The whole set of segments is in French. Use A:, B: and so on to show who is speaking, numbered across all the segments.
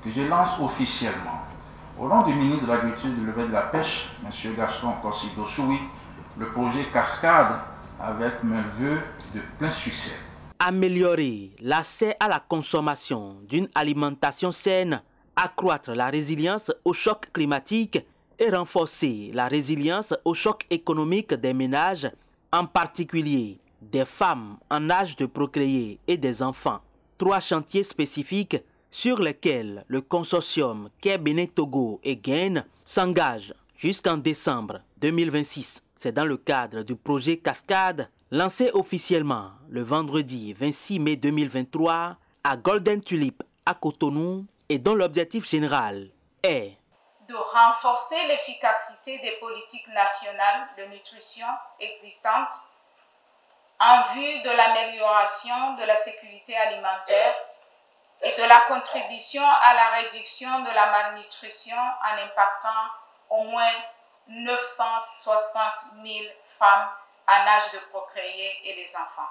A: que je lance officiellement, au nom du ministre de l'Agriculture, de l'Élevage et de la Pêche, M. Gaston Kossi-Dossoui, le projet Cascade avec mes vœux de plein succès.
B: Améliorer l'accès à la consommation d'une alimentation saine, accroître la résilience au choc climatique et renforcer la résilience au choc économique des ménages, en particulier des femmes en âge de procréer et des enfants. 3 chantiers spécifiques sur lesquels le consortium Quai Bénin Togo et Gain s'engage jusqu'en décembre 2026. C'est dans le cadre du projet Cascade, lancé officiellement le vendredi 26 mai 2023 à Golden Tulip à Cotonou et dont l'objectif général est
C: de renforcer l'efficacité des politiques nationales de nutrition existantes en vue de l'amélioration de la sécurité alimentaire et de la contribution à la réduction de la malnutrition en impactant au moins 960 000 femmes en âge de procréer et les enfants.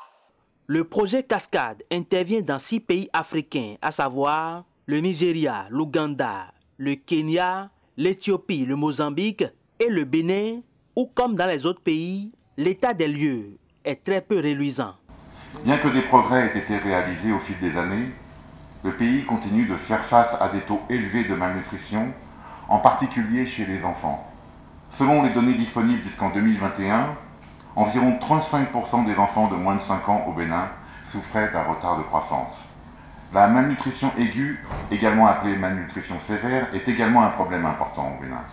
B: Le projet Cascade intervient dans 6 pays africains, à savoir le Nigeria, l'Ouganda, le Kenya, l'Éthiopie, le Mozambique et le Bénin, où, comme dans les autres pays, l'état des lieux est très peu reluisant.
D: Bien que des progrès aient été réalisés au fil des années, le pays continue de faire face à des taux élevés de malnutrition, en particulier chez les enfants. Selon les données disponibles jusqu'en 2021, environ 35% des enfants de moins de 5 ans au Bénin souffraient d'un retard de croissance. La malnutrition aiguë, également appelée malnutrition sévère, est également un problème important au Bénin.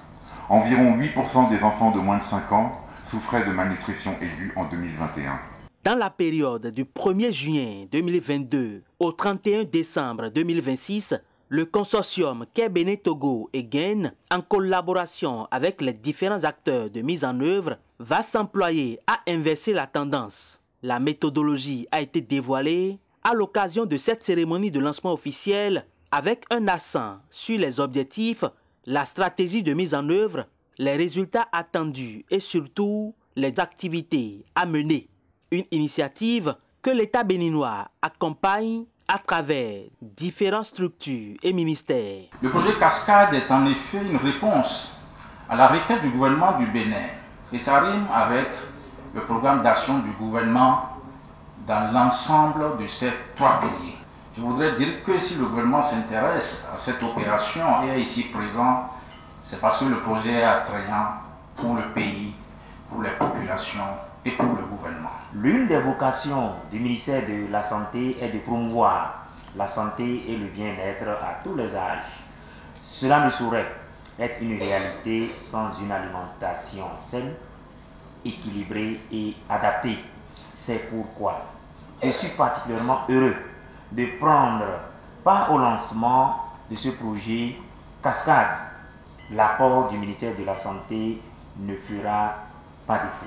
D: Environ 8% des enfants de moins de 5 ans souffraient de malnutrition aiguë en 2021.
B: Dans la période du 1er juin 2022 au 31 décembre 2026, le consortium Quai Bénin Togo et Gain, en collaboration avec les différents acteurs de mise en œuvre, va s'employer à inverser la tendance. La méthodologie a été dévoilée à l'occasion de cette cérémonie de lancement officiel avec un accent sur les objectifs, la stratégie de mise en œuvre, les résultats attendus et surtout les activités à mener. Une initiative que l'État béninois accompagne à travers différentes structures et ministères.
A: Le projet Cascade est en effet une réponse à la requête du gouvernement du Bénin et ça rime avec le programme d'action du gouvernement dans l'ensemble de ces 3 piliers. Je voudrais dire que si le gouvernement s'intéresse à cette opération et est ici présent, c'est parce que le projet est attrayant pour le pays, pour les populations et pour le gouvernement.
E: L'une des vocations du ministère de la Santé est de promouvoir la santé et le bien-être à tous les âges. Cela ne saurait être une réalité sans une alimentation saine, équilibrée et adaptée. C'est pourquoi je suis particulièrement heureux de prendre part au lancement de ce projet Cascade. L'apport du ministère de la Santé ne fera pas défaut.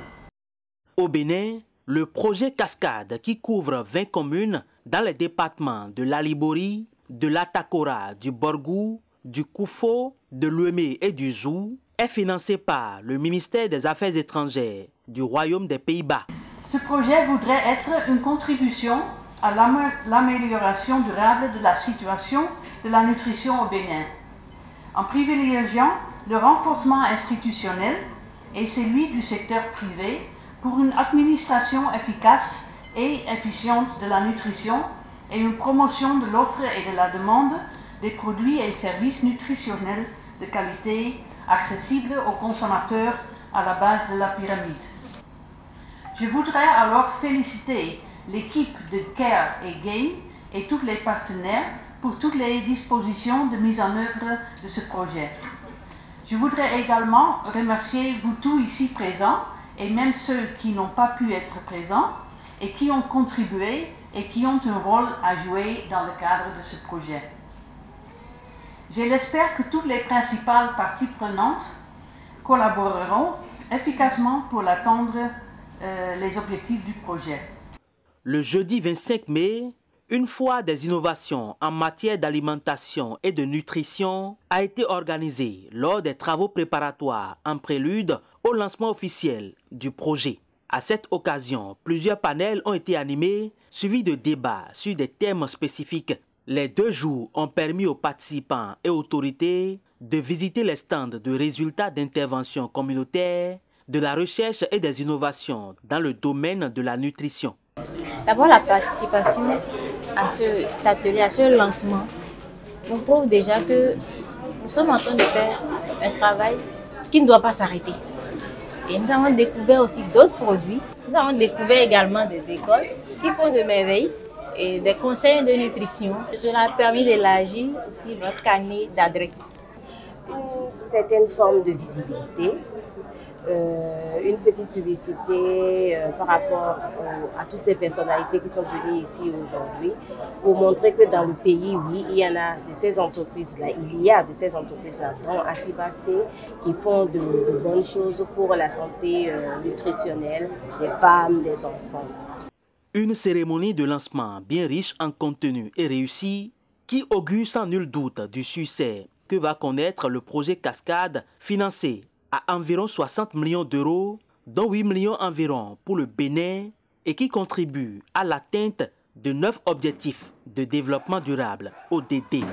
B: Au Bénin, le projet Cascade, qui couvre 20 communes dans les départements de l'Alibori, de l'Atakora, du Borgou, du Koufo, de l'Ouémé et du Zou, est financé par le ministère des Affaires étrangères du Royaume des Pays-Bas.
F: Ce projet voudrait être une contribution à l'amélioration durable de la situation de la nutrition au Bénin, en privilégiant le renforcement institutionnel et celui du secteur privé pour une administration efficace et efficiente de la nutrition et une promotion de l'offre et de la demande des produits et services nutritionnels de qualité accessibles aux consommateurs à la base de la pyramide. Je voudrais alors féliciter l'équipe de Care et Gain et tous les partenaires pour toutes les dispositions de mise en œuvre de ce projet. Je voudrais également remercier vous tous ici présents et même ceux qui n'ont pas pu être présents et qui ont contribué et qui ont un rôle à jouer dans le cadre de ce projet. Je l'espère que toutes les principales parties prenantes collaboreront efficacement pour atteindre les objectifs du projet.
B: Le jeudi 25 mai, une foire des innovations en matière d'alimentation et de nutrition a été organisée lors des travaux préparatoires en prélude au lancement officiel du projet. À cette occasion, plusieurs panels ont été animés, suivis de débats sur des thèmes spécifiques. Les 2 jours ont permis aux participants et autorités de visiter les stands de résultats d'intervention communautaire, de la recherche et des innovations dans le domaine de la nutrition.
G: D'abord, la participation à cet atelier, à ce lancement, nous prouve déjà que nous sommes en train de faire un travail qui ne doit pas s'arrêter. Et nous avons découvert aussi d'autres produits. Nous avons découvert également des écoles qui font de merveilles et des conseils de nutrition. Cela a permis d'élargir aussi notre carnet d'adresses.
H: Une certaine forme de visibilité, une petite publicité par rapport à toutes les personnalités qui sont venues ici aujourd'hui pour montrer que dans le pays, oui, il y en a de ces entreprises-là, dont Asiba fait, qui font de bonnes choses pour la santé nutritionnelle des femmes, des enfants.
B: Une cérémonie de lancement bien riche en contenu et réussie qui augure sans nul doute du succès que va connaître le projet Cascade financé à environ 60 millions d'euros, dont 8 millions environ pour le Bénin et qui contribue à l'atteinte de 9 objectifs de développement durable, ODD.